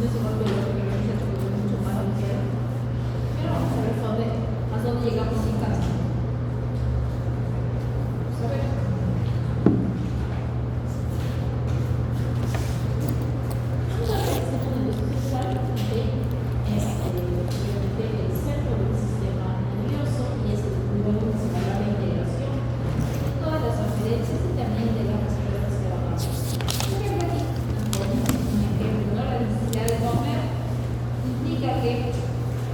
no es igual que lo que hemos hecho, porque es mucho más ligero. Pero vamos a ver hasta dónde llegamos sin casa. Vamos a ver. Vamos a ver el sistema nervioso central, es obviamente el centro del sistema nervioso y es el lugar donde se va a dar la integración de todas las referencias y también de las respuestas que van a dar. Por ejemplo, aquí, un ejemplo, ¿no? La necesidad de comer implica que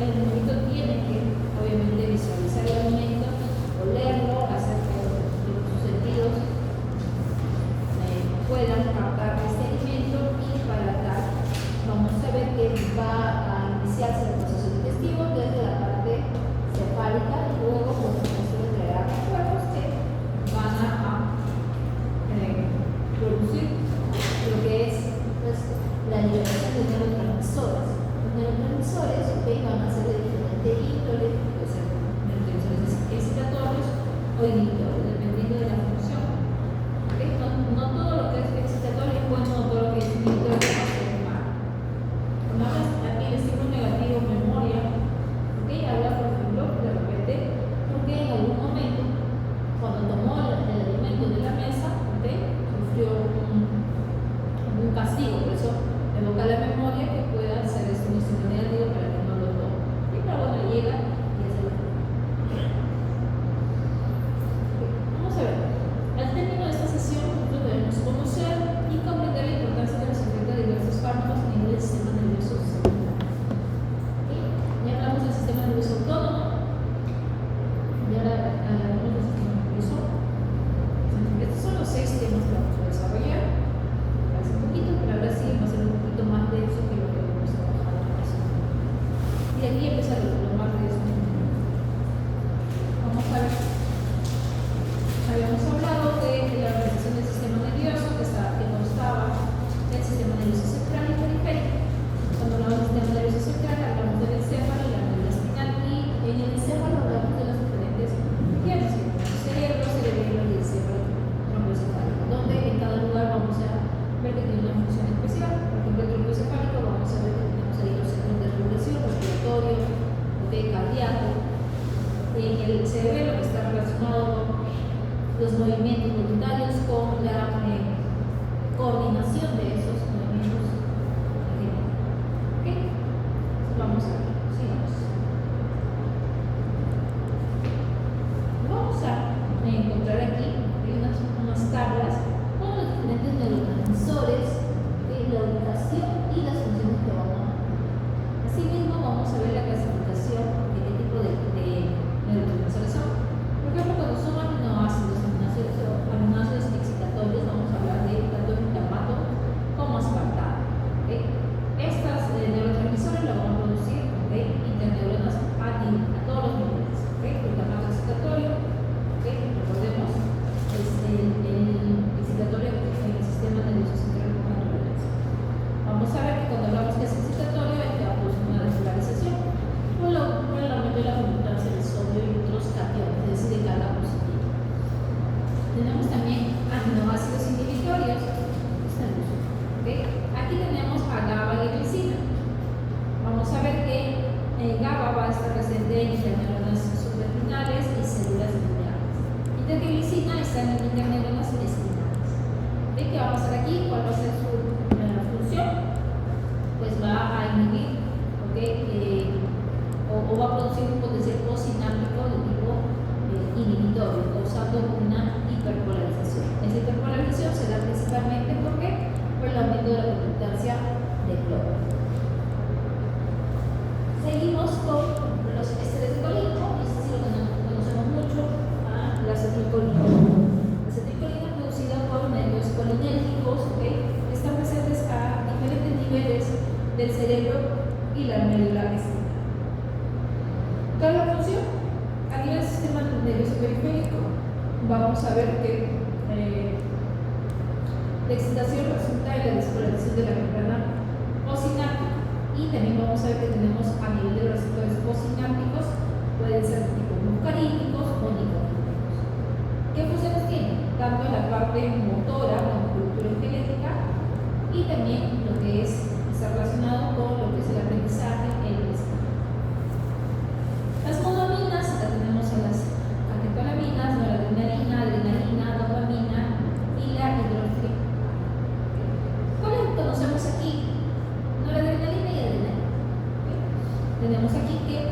el niñito tiene que, obviamente, visualizar el alimento, olerlo, hacer que sus sentidos puedan captar este alimento y para tal vamos a ver que va a iniciarse el proceso digestivo desde la parte cefálica y luego con el proceso de crear recuerdos que van a producir lo que es pues, la liberación de neurotransmisores. Los neurotransmisores van a ser de diferente índole, pueden ser neurotransmisores excitatorios o inhibitorios, dependiendo de la función. No todo lo que es excitatorio es bueno, no todo lo que es inhibitorio es malo. Una vez aquí el estímulo negativo, memoria, habla por ejemplo, de repente, porque en algún momento, cuando tomó el alimento de la mesa, sufrió un castigo, por eso evoca la memoria que pueda ser un estímulo negativo para que no lo tome. Pero bueno, llega y es el. Vamos a ver. Al término de esta sesión, nosotros debemos conocer y comprender la importancia de los efectos de diversos fármacos a nivel del sistema nervioso central. Ya hablamos del sistema nervioso autónomo, y ahora hablaremos del sistema nervioso. Estos son los 6 temas que vamos a desarrollar. Hace un poquito, pero ahora sí va a ser un poquito más denso que lo que hemos trabajado en la sesión. Y aquí empieza lo más denso. Vamos a ver. Habíamos hablado de la organización del sistema nervioso que constaba del sistema nervioso central y periférico. Cuando hablamos del sistema nervioso central, hablamos del encéfalo y la médula espinal, y en el encéfalo hablamos de las diferentes regiones, el cerebro, cerebelo y el encéfalo trombocefálico, donde en cada lugar vamos a ver que tiene una función especial. Por ejemplo, el trombocefálico vamos a ver que tenemos ahí los centros de regulación, respiratorio, cardíaco. En el cerebelo que está relacionado con los movimientos voluntarios con la coordinación de esos movimientos. ¿Ok? Entonces vamos a ver, sigamos. Vamos a encontrar aquí unas tablas con los diferentes neurotransmisores, la ubicación y las funciones que van a dar. Asimismo, vamos a ver la clasificación de qué tipo de neurotransmisores son. Por ejemplo, cuando son aminoácidos excitatorios, vamos a hablar de tanto glutamato como aspartato. Estas neurotransmisores lo van a producir interneuronas a todos los niveles. Glutamato excitatorio, recordemos, es el excitatorio en el sistema nervioso central por naturaleza. Vamos a ver que cuando hablamos que es excitatorio, va a producir una despolarización por el aumento de la conductancia del sodio y otros cationes, es decir, de carga positiva. Tenemos también aminoácidos inhibitorios. Aquí tenemos a GABA y glicina. Vamos a ver que GABA va a estar presente en interneuronas subretinales y células lineares. Mientras que glicina está en interneuronas espinales. ¿Qué vamos a hacer aquí? ¿Cuál va a ser su función? Pues va a inhibir, o va a producir un potencial postsináptico de tipo inhibitorio, causando una hiperpolarización. Esa hiperpolarización se da principalmente por el aumento de la conductancia de cloro. Seguimos con los esteres de colina, y este sí lo conocemos mucho, la acetilcolina. La acetilcolina es producida por medios colinérgicos, que están presentes a diferentes niveles del cerebro y la médula espinal. ¿Cuál es la función? A nivel del sistema nervioso periférico, vamos a ver que la excitación resulta en la despolarización de la membrana postsináptica, y también vamos a ver que tenemos a nivel de los receptores postsinápticos, pueden ser tipo muscarínicos o nicotínicos. ¿Qué funciones tienen? Tanto en la parte motora, la musculatura esquelética, y también lo que está relacionado con tenemos aquí que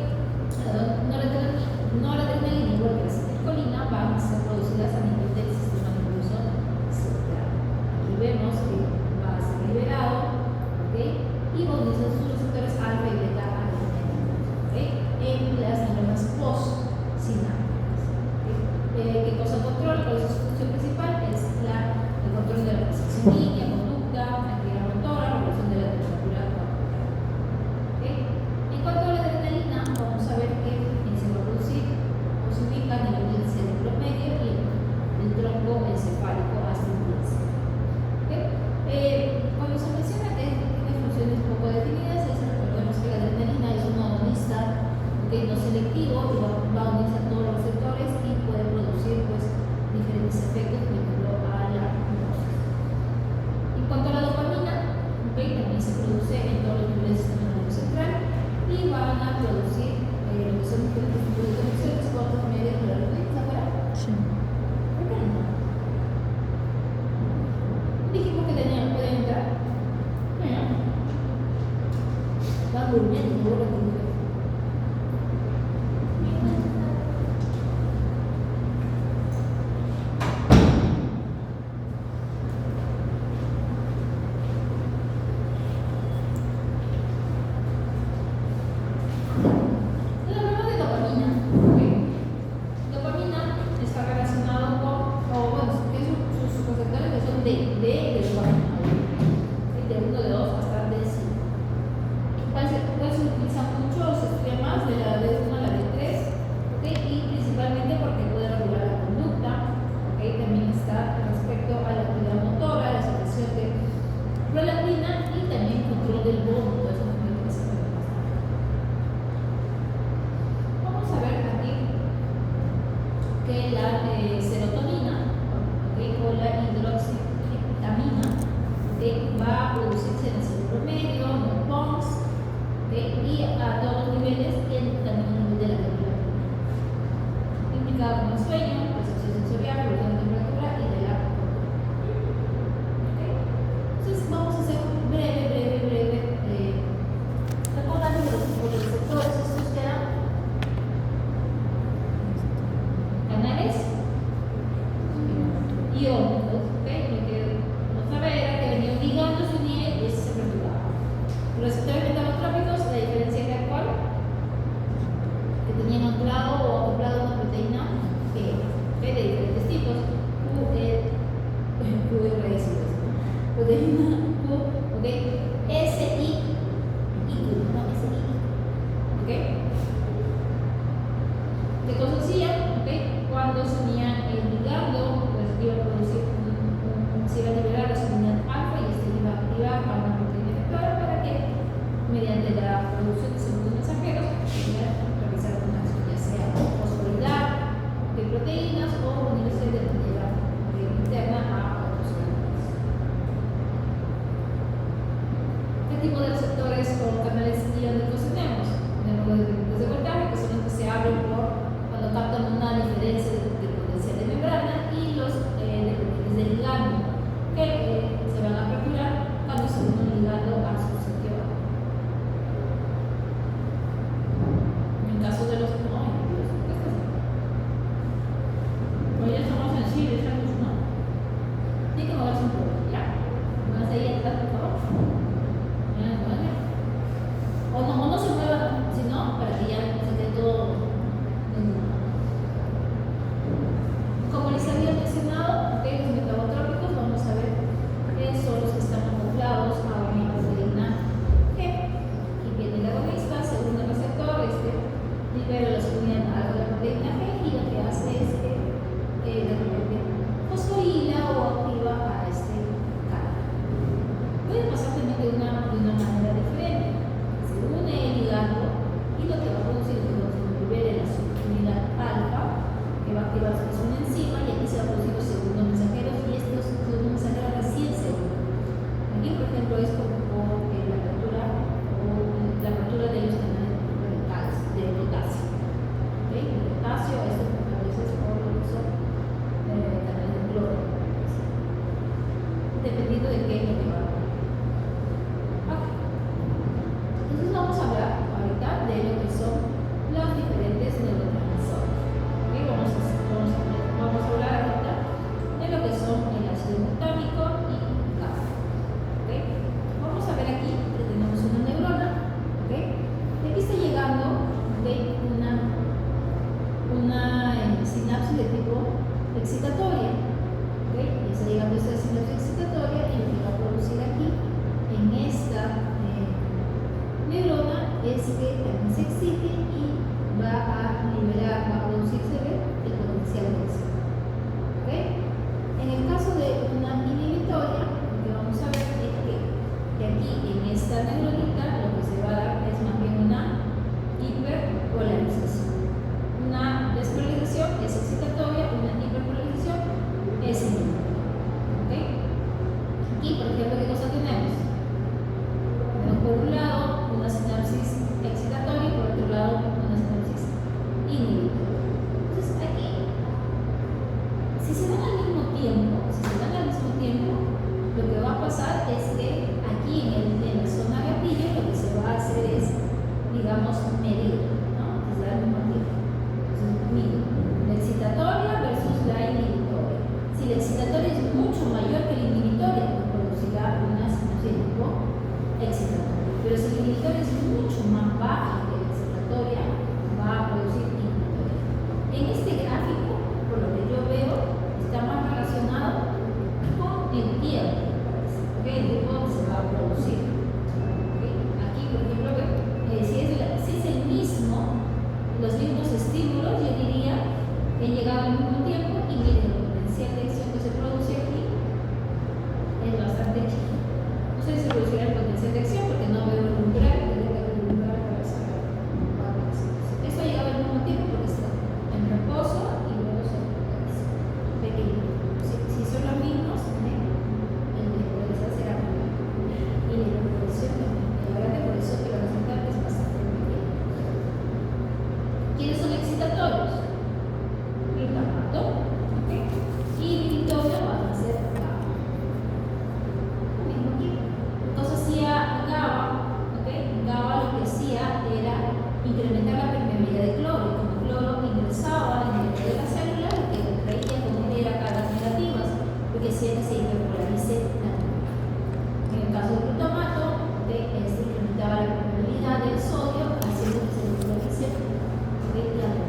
noradrenalina igual que la acetilcolina van a ser producidas a nivel del sistema nervioso central. Aquí vemos que va a ser liberado, ¿ok? Y movilizan sus receptores alfa y beta adrenérgicos, ¿ok? En las neuronas postsinápticas. ¿Qué cosa controla? ¿Cuál es su función principal? Es el control de la percepción línea, conducta, actividad motora, regulación de la temperatura corporal. ¿Okay? En cuanto a la adrenalina, vamos a ver que se va a producir o se ubica a nivel del cerebro medio y el tronco encefálico hasta el pienso. ¿Okay? Cuando se menciona que tiene funciones poco definidas, recordemos que la adrenalina es un agonista, ¿okay?, no selectivo y va a unirse a todos los receptores y puede producir pues diferentes efectos dependiendo a la dosis. En cuanto a la dopamina, ¿okay?, también se produce en todos los niveles del sistema nervioso central y van a producir lo que son diferentes tipos de conexiones cortas, medias, largas. ¿Está afuera? Sí. ¿Por qué no? Dijimos que pueden entrar. Bueno, van durmiendo, no vuelven a dormir. Sí. dice que también se excite y va a liberar, va a producirse el potencial de acción. ¿Ok? En el caso de una inhibitoria, lo que vamos a ver es que aquí en esta neuronita lo que se va a dar es más bien una hiperpolarización. Una despolarización es excitatoria, una hiperpolarización es inhibitoria. ¿Ok? Aquí, por ejemplo, ¿qué cosa tenemos? Tenemos por un lado una sinapsis excitatoria y por otro lado una sinapsis inhibitoria. Entonces aquí, si se dan al mismo tiempo, lo que va a pasar es que aquí en la zona gatillo lo que se va a hacer es, digamos, medir, ¿no? Entonces al mismo tiempo. Entonces mido la excitatoria versus la inhibitoria. Si la excitatoria es mucho mayor que la inhibitoria, pues producirá una sinapsis de tipo excitatoria. Pero si la inhibitoria es mucho más baja que la excitatoria, va a producir inhibitoria. En este gráfico, por lo que yo veo, está más relacionado con el tiempo, ¿okay? El tiempo donde se va a producir. ¿Okay? Aquí, por ejemplo, si es el mismo, los mismos estímulos, yo diría que han llegado al mismo tiempo y miren, el potencial de acción que se produce aquí es bastante chico. No sé si se producirá el potencial de acción porque no veo el umbral, tendría que haber un umbral para saber cuál es. Eso ha llegado al mismo tiempo porque está en reposo y luego se produce pequeño. Si son los mismos, el despolarizar será mayor. Y la hiperpolarización también. La grande por eso que la resultante es bastante pequeña. ¿Quiénes son excitatorios? Glutamato, ¿okay? Y inhibitorio van a ser GABA. Lo mismo aquí. Entonces hacía GABA, ¿okay? GABA lo que hacía era incrementar la permeabilidad de cloro. Y como el cloro ingresaba en el interior de la célula, lo que traía como era cargas negativas, lo que hacía que se hiperpolarice la neurona. En el caso del glutamato, se incrementaba la permeabilidad del sodio, haciendo que se hiperpolarice la neurona.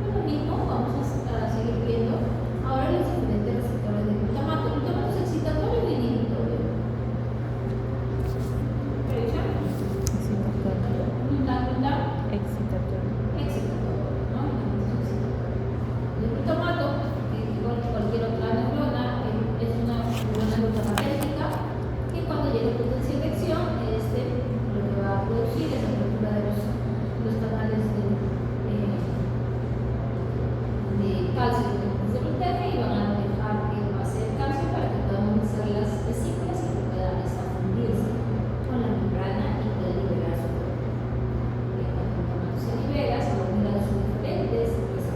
Lo mismo, vamos a seguir viendo ahora los diferentes receptores del glutamato. ¿El glutamato es excitatorio o inhibitorio? ¿Revisión? Excitatorio, ¿no? El glutamato, igual que cualquier otra neurona, es una neurona glutamatérgica que cuando llegue el potencial de acción, lo que va a producir es la apertura de los canales de calcio de glutame y van a dejar que pase el calcio para que puedan hacer las vesículas y que puedan fundirse con la membrana y pueda liberar su cuerpo. Cuando el glutamato se libera, se van a liberar sus diferentes receptores.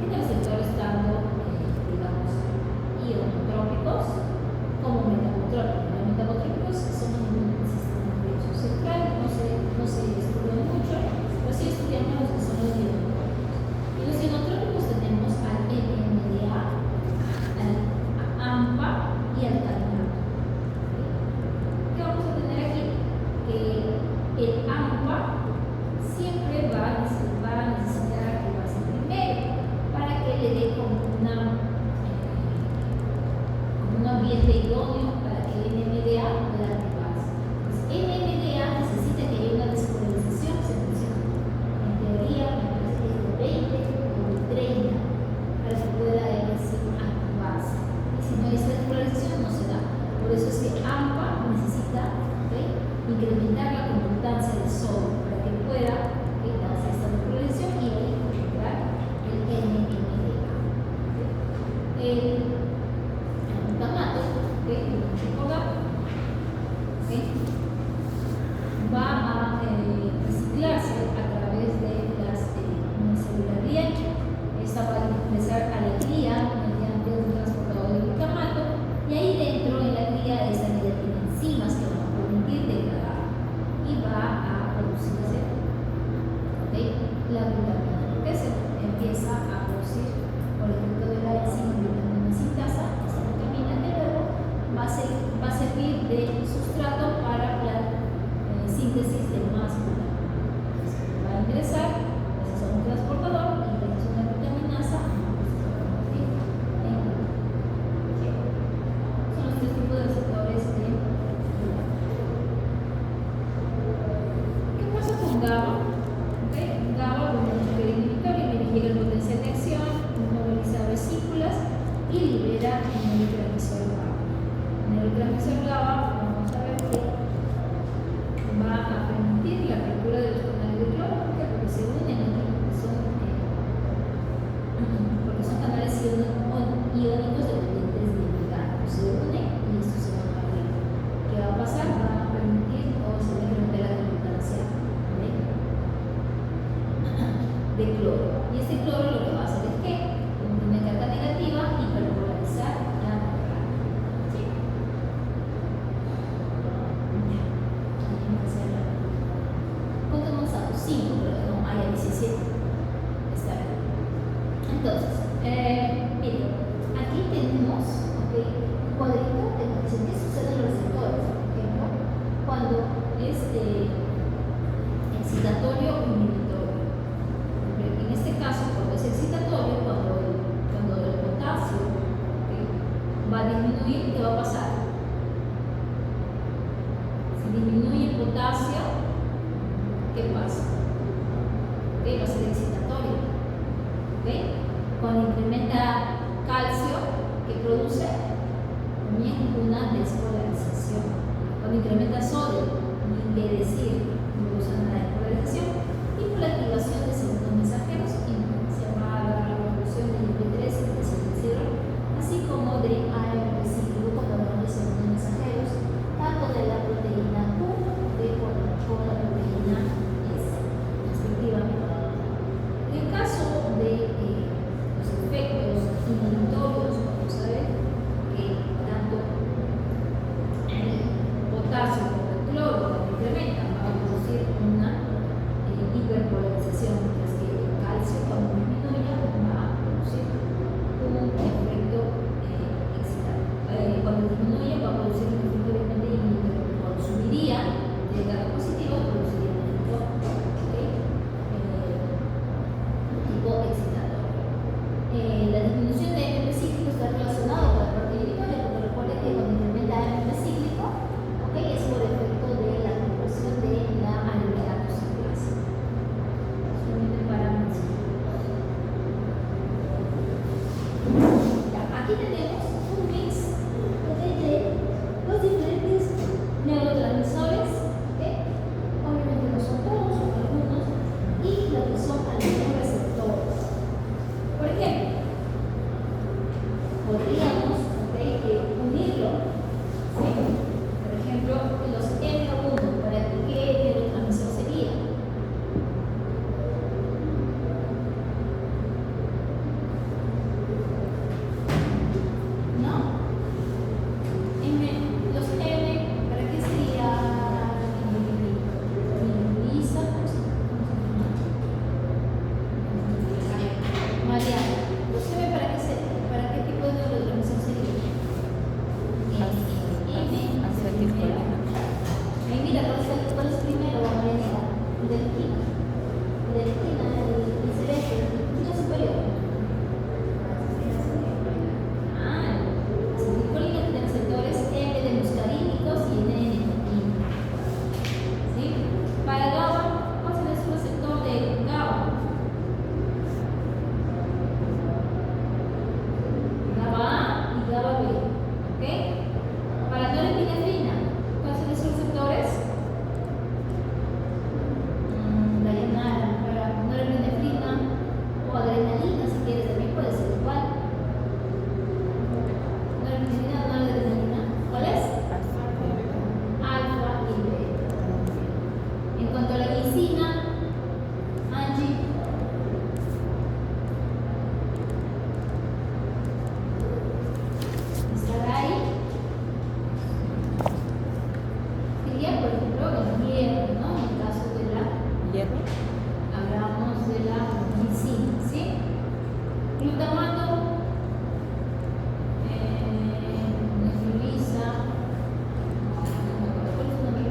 Tiene receptores tanto, digamos, ionotrópicos como metabotrópicos. Los metabotrópicos son un sistema nervioso central, no se estudian mucho, pero sí estudiamos los que son los ionotrópicos. Y los ionotrópicos tenemos al NMDA, al AMPA y al calmato. ¿Qué vamos a tener aquí? Que el AMPA siempre va a necesitar activarse primero para que le dé como un ambiente idóneo para que el NMDA pueda activarse. Pues NMDA necesita que haya una despolarización, se menciona. En teoría, me parece que es de 20 o de 30 para que pueda activarse. Y si no hay esta despolarización, no se da. Por eso es que AMPA necesita incrementar la conductancia del sodio para que pueda darse esta despolarización y ahí encontrar el NMDA. El glutamato, va a reciclarse a través de una célula riel. Esta va a ingresar a la glia mediante un transportador de glutamato y ahí dentro en la glia esta glia tiene enzimas que van a permitir degradar y va a producir y libera el neurotransmisor GABA. El neurotransmisor GABA, vamos a ver que va a permitir la apertura de los canales de cloro porque se unen porque son canales iónicos dependientes del ligando. Se unen y estos se van a abrir. ¿Qué va a pasar? Va a permitir o se va a incrementar la conductancia de cloro. Y este cloro lo que va a hacer es que con una carga negativa hiperpolarizar la membrana. ¿Sí? ¿Cuántos hemos usado? 5, pero no, hay 17. Está bien. Entonces, miren, aquí tenemos un cuadrito de condición que sucede en los receptores. Por ejemplo, cuando es excitatorio o inhibitorio. En este caso, cuando es excitatorio, cuando el potasio va a disminuir, ¿qué va a pasar? Si disminuye el potasio, ¿qué pasa? Va a ser excitatorio. Cuando incrementa calcio, ¿qué produce? También una despolarización. Cuando incrementa sodio, ni qué decir, produce una despolarización. Y por la activación de segundos mensajeros, se va a dar la producción de IP3 y de así como de AMP cíclico cuando hablamos de segundos mensajeros, tanto de la proteína Q como la proteína S, respectivamente. En el caso de los efectos inhibitorios, vamos a ver que tanto el potasio como el cloro, cuando incrementan, va a producir una hiperpolarización, mientras que el calcio, cuando disminuye, va a producir un efecto excitatorio. Cuando disminuye, va a producir un efecto obviamente inhibitorio. Cuando subiría de carga positiva, produciría un efecto tipo excitatorio. La disminución de AMP cíclico está relacionada con la parte inhibitoria, porque recuerden que cuando incrementa AMP cíclico, es por efecto de la conversión de la aldehidoxiclasa. Solamente para mencionar. Aquí tenemos un mix de los diferentes neurotransmisores, obviamente no son todos, son algunos, y lo que son algunos receptores. Por ejemplo, podríamos unirlo, ¿sí? Por ejemplo, los M1, ¿para qué neurotransmisor sería? ¿No? Los M, ¿para qué sería? Luisa, Mariana. ¿Los M para qué tipo de neurotransmisor sería? Acetilcolina. Mira, ¿cuál es primero, Mariana? Delfina. Delfina, el cerebro, el intestino superior. Acetilcolina tiene receptores M de muscarínicos y N de nicotina. ¿Sí? Para GABA, ¿cuál es su receptor de GABA? GABA A y GABA B. ¿Ok? Para norepinefrina, ¿cuáles son sus receptores? Dayanara. Para norepinefrina o adrenalina, si quieres, también puede ser igual. Norepinefrina o noradrenalina, ¿cuál es? Alfa y beta. En cuanto a la glicina, Angie, ¿estará ahí? Sería, por ejemplo, el hierro, ¿no? En el caso de la ¿Hierro? hablamos de la glicina, ¿sí? Glutamato, Lisa, ¿cuál es su nombre?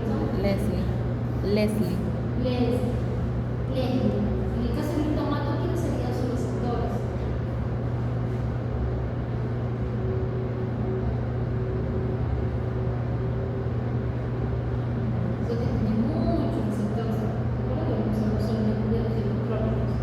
Leslie. Leslie. En el caso del glutamato, ¿quiénes serían sus receptores? Eso tiene muchos receptores. Recuerda que vamos a hablar solamente de los electrónicos.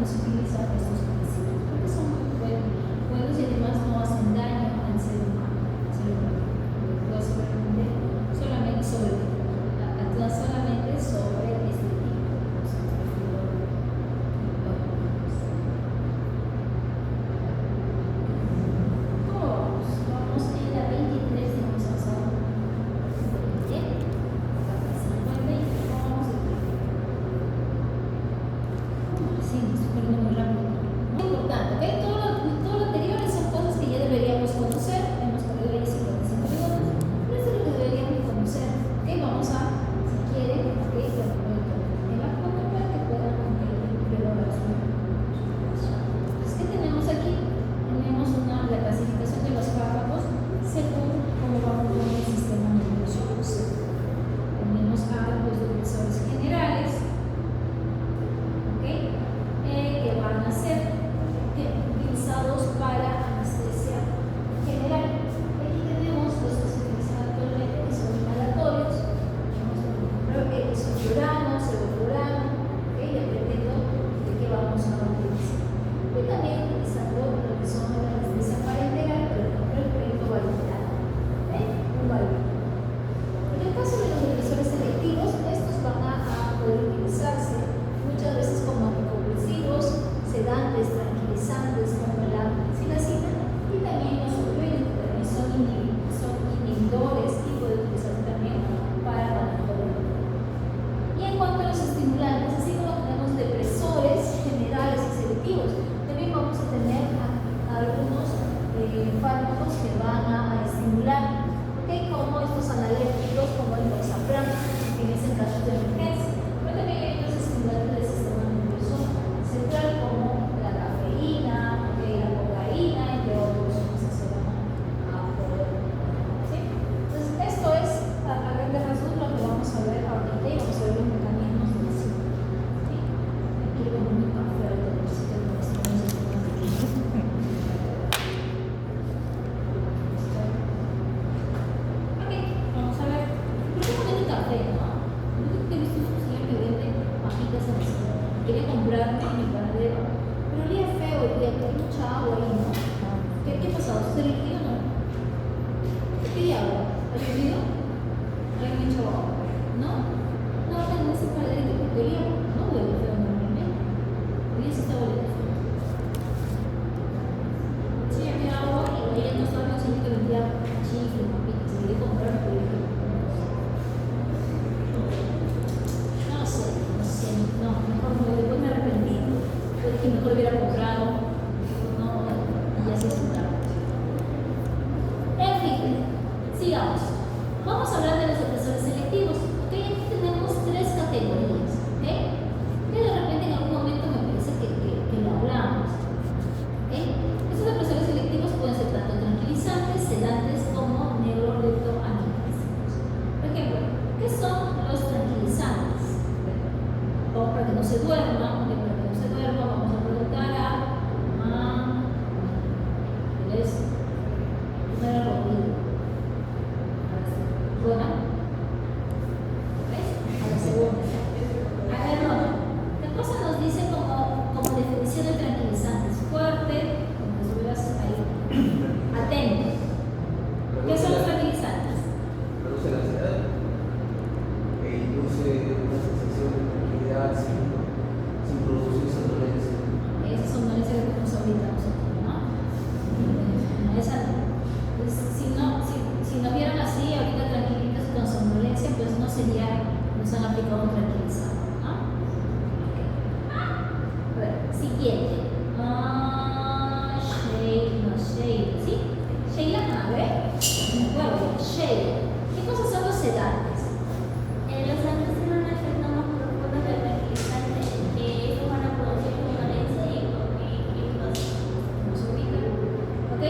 podemos utilizar estos principios porque son muy buenos y además no hacen daño al ser humano. Solamente actúan solamente sobre este tipo de cosas. ¿Cómo vamos? Vamos en la 23, hemos pasado. Bien, acá 50 y ¿cómo vamos aquí? Sí, me estoy poniendo muy rápido. Muy importante, ¿ok? Todo lo anterior son cosas que ya deberíamos conocer. Hemos perdido ahí 55 minutos, pero esto es lo que deberíamos conocer. ¿Ok? Vamos a, si quieren, ¿ok? En la foto para que puedan evaluar su información. Entonces, ¿qué tenemos aquí? Tenemos la clasificación de los fármacos según cómo vamos con el sistema nervioso central. Tenemos a los depresores generales, ¿ok? Que van a ser utilizados para anestesia general. Aquí tenemos los que se utilizan actualmente, que son inhalatorios. Tenemos, por ejemplo, isoflurano, sevoflurano, ¿ok? Dependiendo de qué vamos a utilizar. Y también utilizando lo que son la anestesia parenteral, por ejemplo, el proyecto valvular. Un valvular. En el caso de los depresores selectivos, estos van a poder utilizarse muchas veces como anticonvulsivos, sedantes, tranquilizantes como la silacina y también los opioides, que también son inhibidores y pueden utilizarse también para manejo de dolor. Y en cuanto a los estimulantes, así como tenemos depresores generales y selectivos, también vamos a tener algunos fármacos que van a estimular, ¿okay? Como estos analéticos, como el lorazepam, que es en casos de emergencia, pero también hay otros estimulantes del sistema nervioso central, como la cafeína, ¿okay? La cocaína, entre otros que se van a poder. ¿Sí? Entonces, esto es a grandes rasgos lo que vamos a ver ahorita y vamos a ver los mecanismos del ciclo. ¿Sí? Aquí lo vemos muy café, así que no estamos aquí. Ok, vamos a ver. ¿Por qué no vende café, no? Yo creo que he visto un señor que vende papitas en la ciudad. Quiere comprarme en mi paradero. Pero olía feo, olía que hay mucha agua ahí, ¿no? ¿Qué ha pasado? ¿Se líquido o no? ¿Qué tiene agua? ¿Ha llovido? ¿Hay mucho agua? ¿No? No, en ese paradero porque olía, no huele feo normalmente. Olía si está oliendo feo. Sí, había agua y ella no estaba consciente que vendía chifles, papitas. Se quería comprar, pero dije, no, mejor no, después me arrepentí. Yo dije, mejor hubiera comprado, no, y ya se escucharon. En fin, sigamos. Vamos a hablar de los depresores selectivos. ¿Ok? Aquí tenemos tres categorías. ¿Ok? Que de repente en algún momento me parece que lo hablamos. ¿Ok? Estos depresores selectivos pueden ser tanto tranquilizantes, sedantes como neuroleptoanalgésicos. Por ejemplo, ¿qué son los tranquilizantes? O para que no se duerma, porque para que no se duerma vamos a preguntar a ¿les? Primero Rodrigo. ¿Buena? ¿Ves? A la segunda. A ver, no. ¿Qué cosa nos dice como definición de tranquilizantes? Fuerte, como que estuvieras ahí. Atento. ¿Qué son los tranquilizantes? Produce la ansiedad e induce una sensación de tranquilidad sin producir somnolencia. Esa somnolencia que tenemos ahorita nosotros, ¿no? Esa no. Pues, si nos vieran así, ahorita tranquilitos con somnolencia, pues no nos han aplicado un tranquilizante, ¿no? Okay. A ver, siguiente. Sheila, ¿sí? Sheila, a ver, me acuerdo, Sheila. ¿Qué cosas son los sedantes? Los sedantes tienen un efecto más profundo que el tranquilizante, que ellos van a producir somnolencia y hipnosis. ¿Nos ubican? ¿Ok?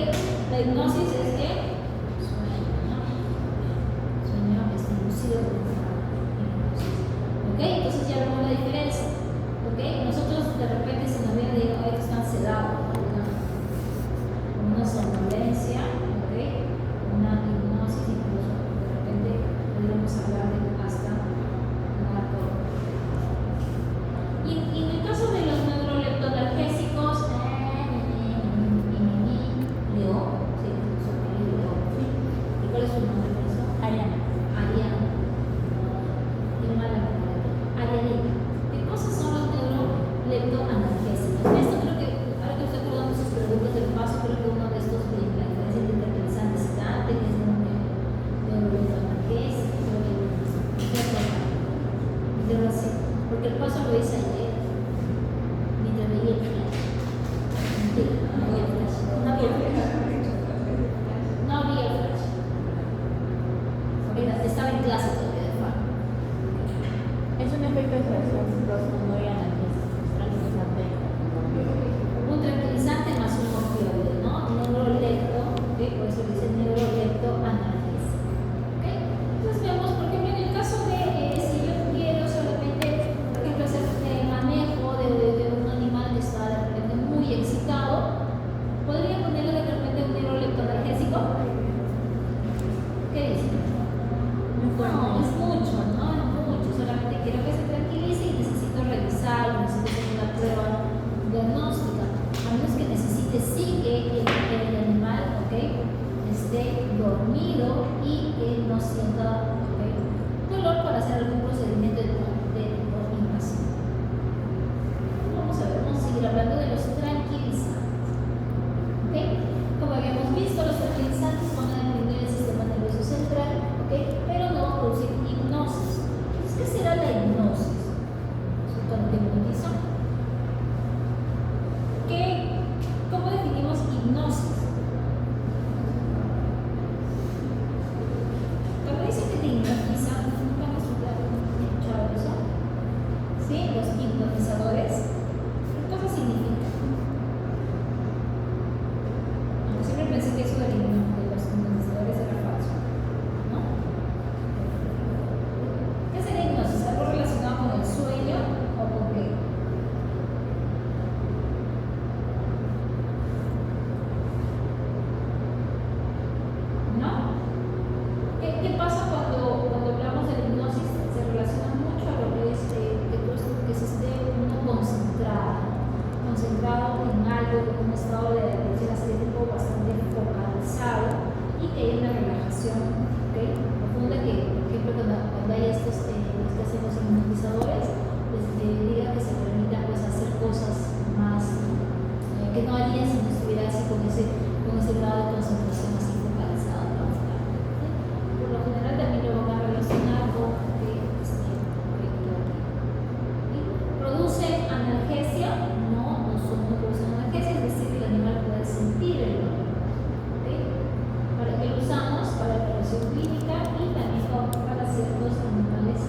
La hipnosis es que sueño, ¿no? Sueño es inducido por una hipnosis. ¿Ok? Entonces ya vemos la diferencia. ¿Ok? Nosotros de repente se nos viene y digo, ay, están sedados, ¿no? Una somnolencia, ¿ok? Una hipnosis, incluso de repente podríamos hablar de hasta narco. Y en el caso de los neuroleptoanalgésicos, concentrado en algo, en un estado de atención asimétrico bastante focalizado y que haya una relajación, ¿okay?, profunda, que por ejemplo cuando hay estos que hacemos hipnotizadores, pues diga que se permita pues hacer cosas más que no harían si no estuviera así con ese grado de concentración así focalizado, ¿no? Por lo general también lo van a relacionar con que produce analgesia, no producen analgesia, es decir, que el animal puede sentir el dolor. ¿Okay? Para que lo usamos para la evaluación clínica y también para ciertos animales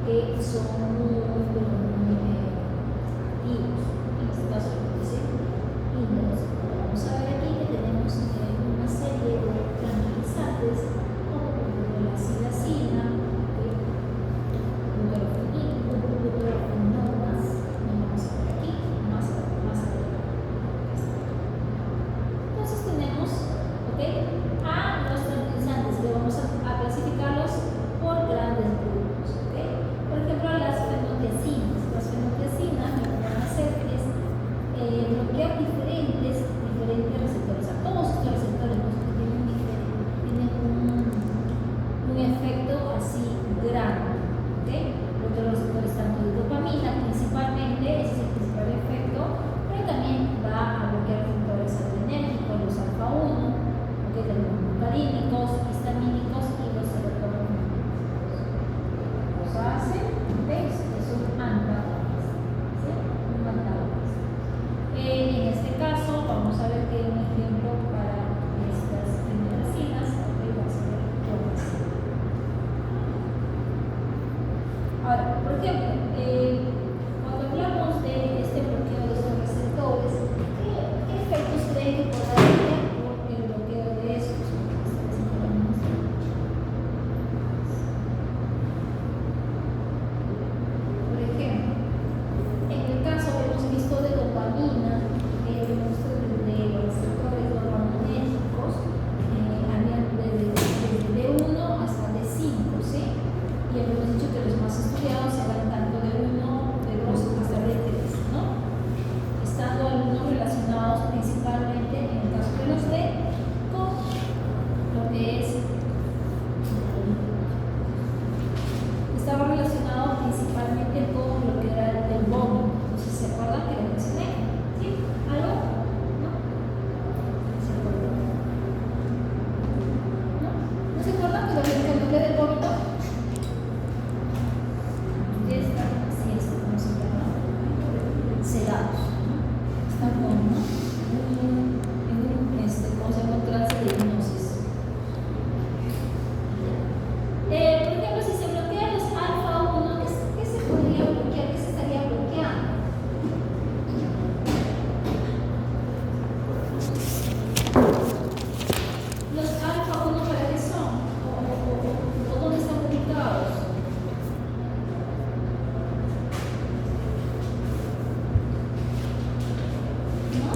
que son muy activos. En este caso, dicen índolos. Vamos a ver aquí que tenemos una serie de tranquilizantes, como por ejemplo la silacina, buprenormas, vamos a ver aquí, más adelante. Entonces tenemos, ¿okay?, a los tranquilizantes, que vamos a clasificarlos por grandes grupos. ¿Okay? Por ejemplo, las fenotiacinas. Las fenotiacinas lo que van a hacer es bloquear diferentes receptores. A todos estos receptores tienen un efecto así grande. ¿Okay? Bloquear los receptores tanto de dopamina, principalmente, ese es el principal efecto, pero también va a bloquear receptores adrenérgicos, los alfa-1, ¿okay?, de los muscarínicos, histamínicos y los serotonínicos. Los hace, ¿veis? Es un antagonista. ¿Sí? Un antagonista. En este caso, vamos a ver que un ejemplo para estas fenotiacinas, ¿okay?, va a ser clomazina. Ahora, por ejemplo, cuando hablamos de este bloqueo de estos receptores, ¿qué efectos creen que pueda haber por el bloqueo de estos? Por ejemplo, en el caso hemos visto de dopamina, hemos visto de los receptores dopaminérgicos, habían desde D1 hasta D5, ¿sí? Y hemos dicho que los más estudiados eran tanto D1, D2 hasta D3, ¿no? Estando algunos relacionados principalmente, en el caso de los D, con lo que es, estaba relacionado principalmente con lo que era el vómito. No sé si se acuerdan que lo mencioné. ¿Sí? ¿Algo? ¿No? ¿No se acuerdan? ¿No? ¿No se acuerdan que lo hablé del vómito? Ustedes están así, como se llama, sedados, ¿no? Están con, ¿no?, ¿cómo se llama?, un trance de hipnosis. Por ejemplo, si se bloquean los alfa-1, ¿qué se podría bloquear? ¿Qué se estaría bloqueando? ¿Los alfa-1 para qué son? ¿O dónde están ubicados? ¿No?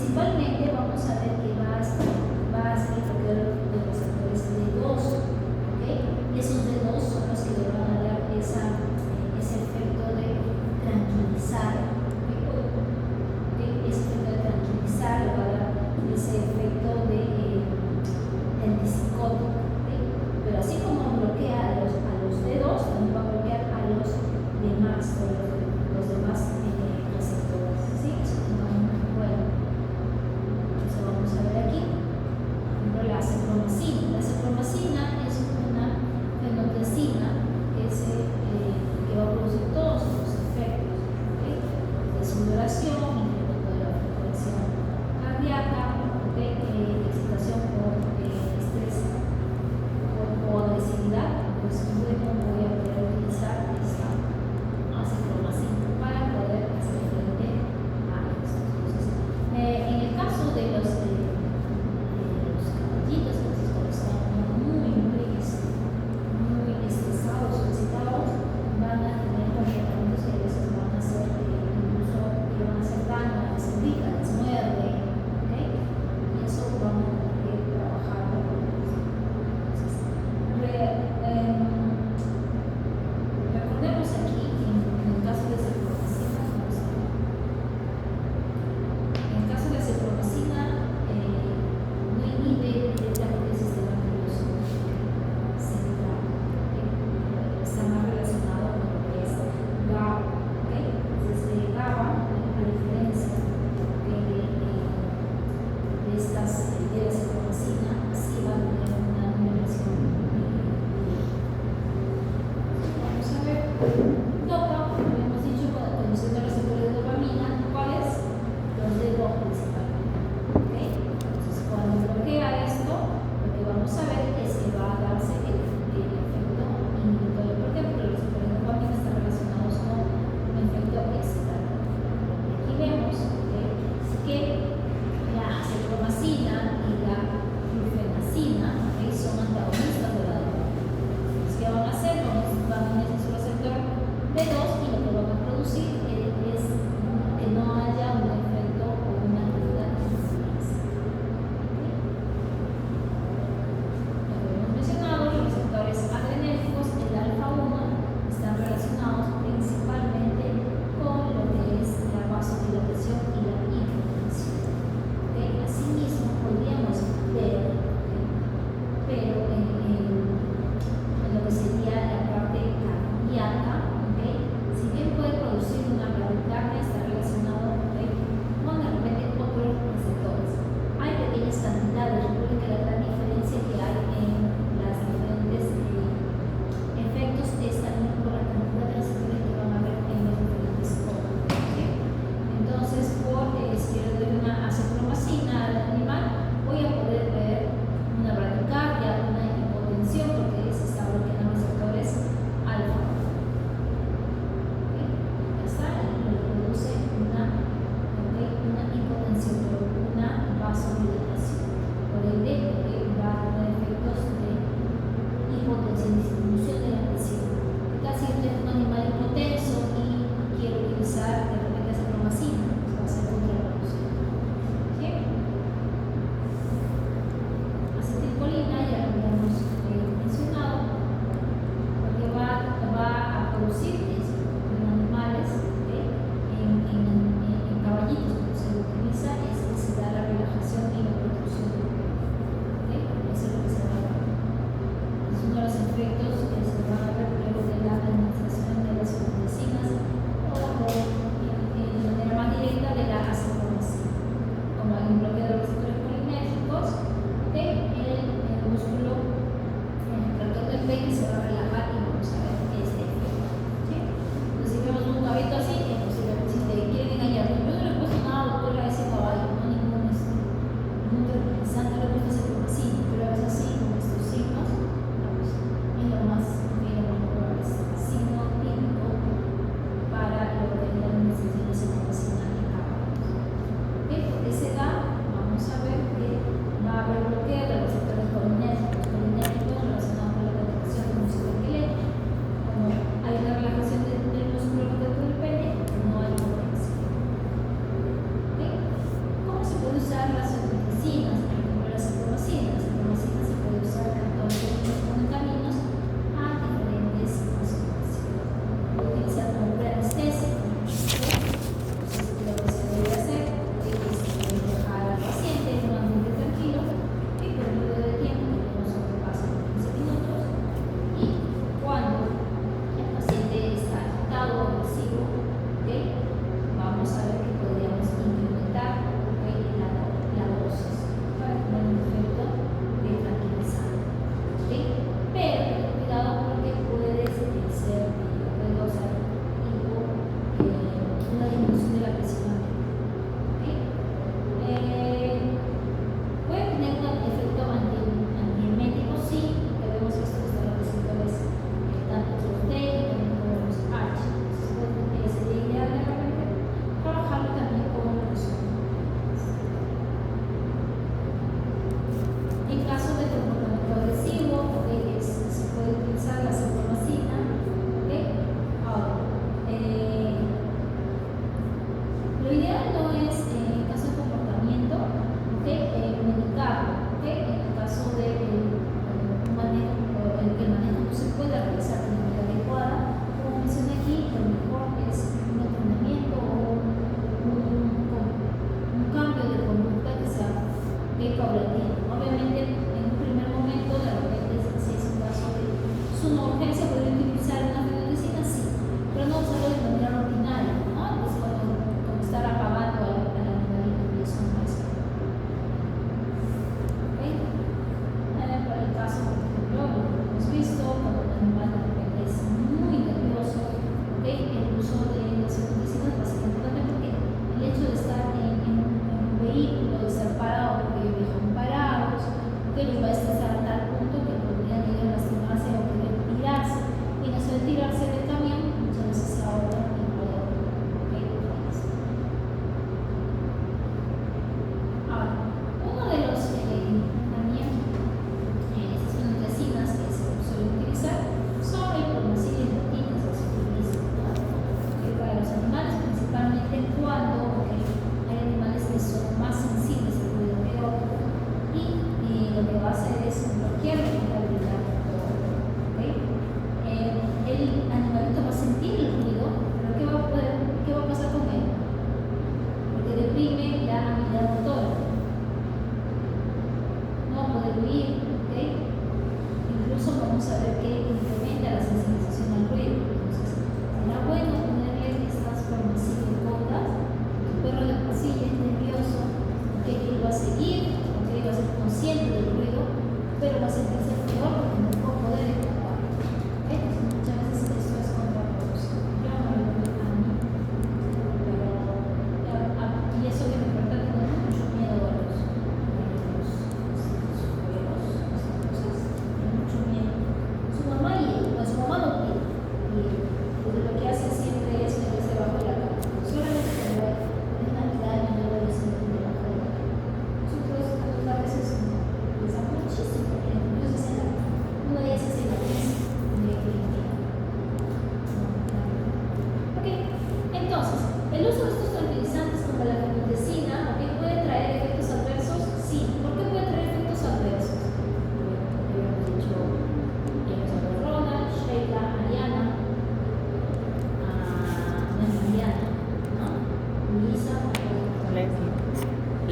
principalmente vamos a ver que va a ser el papel de los receptores D2, ¿ok? Esos D2 son los que le van a dar ese efecto de tranquilizar, ¿ok? Ese efecto de tranquilizar le va a dar ese efecto de antipsicótico, ¿ok? Pero así como bloquea a los D2, también va a bloquear a los demás, los demás receptores, ¿sí? Eso es bueno. Entonces vamos a ver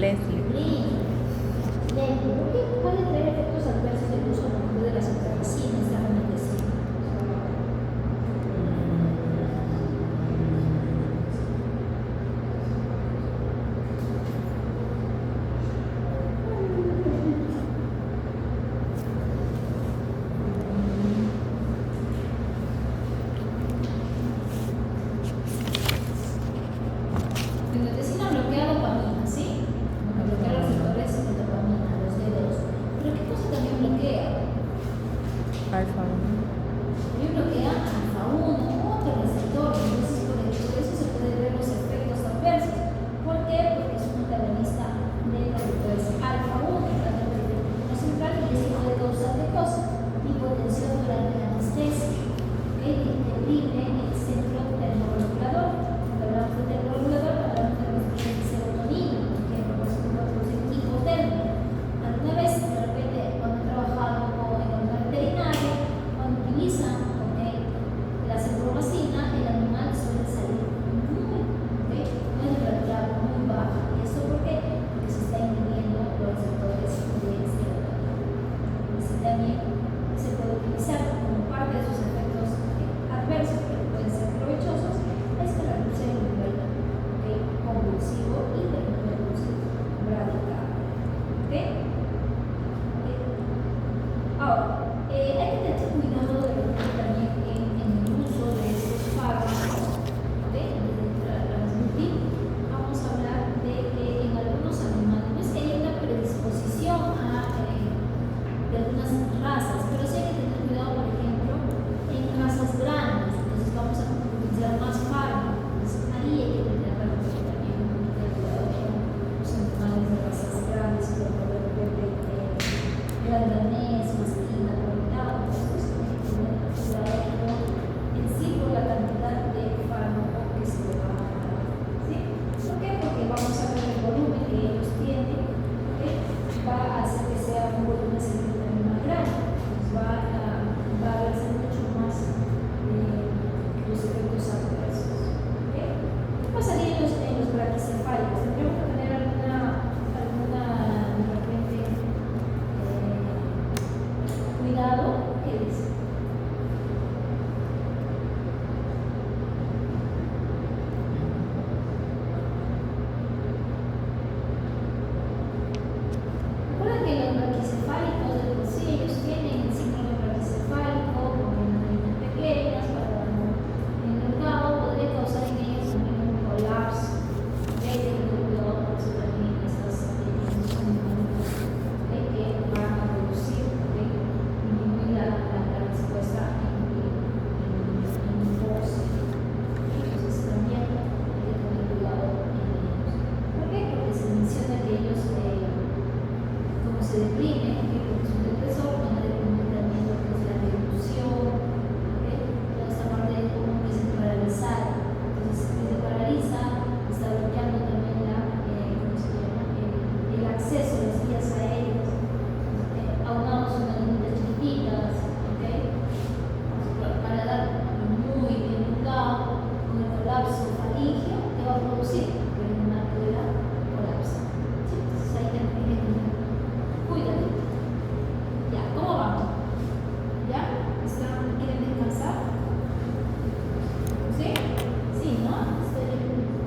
Leslie. ¿Por qué puede traer efectos adversos el uso a lo mejor de la citromicina? Está realmente sí. La medicina bloquea dopamina, ¿sí? Bueno, bloquea los receptores de dopamina, los D2. Pero ¿qué cosa también bloquea? Alfa 1. También bloquea alfa-1, otro receptor. Entonces, por eso se pueden ver los efectos adversos. ¿Por qué? Porque es un antagonista de receptores alfa-1, tanto el efecto central, y esto puede causar qué cosa? Hipotensión durante la anestesia. ¿Ok? Interrumpe el centro termorregulador. Cuando hablamos de termorregulador, hablamos de los niveles de serotonina, que producen hipotermia. Alguna vez, de repente, cuando he trabajado en una veterinaria, cuando utilizan la cipromacina, el animal suele salir muy, una temperatura muy baja. ¿Y esto por qué? Porque se está inhibiendo los receptores de serotonina. Así también se puede utilizar como parte de sus efectos adversos, pero pueden ser provechosos, es que reduce el nivel convulsivo y del nivel convulsivo radical. ¿Ok? Ahora, hay que tener cuidado de repente también en el uso de estos fármacos. ¿Ok? Antes de entrar a las multi, vamos a hablar de que en algunos animales no es que haya una predisposición de algunas razas, pero sí hay que tener cuidado, por ejemplo, en razas grandes. Entonces vamos a utilizar más fármacos. Entonces ahí hay que tener también un poquito de cuidado con los animales de razas grandes, como de repente gran danés, mastina, comitado. Entonces hay que tener cuidado con en sí por la cantidad de fármaco que se le va a dar. ¿Sí? ¿Por qué? Porque vamos a ver el volumen que ellos tienen, ¿ok? Va a hacer que sea un volumen sanguíneo también más grande. Entonces va a verse mucho más los efectos adversos. ¿Ok? ¿Qué pasaría en los braquicefálicos? Tendríamos que tener alguna de repente cuidado. ¿Qué dice? Recuerden que los braquicefálicos de por sí ellos tienen el síndrome braquicefálico con membranas pequeñas para en el cabo podría causar en ellos también un colapso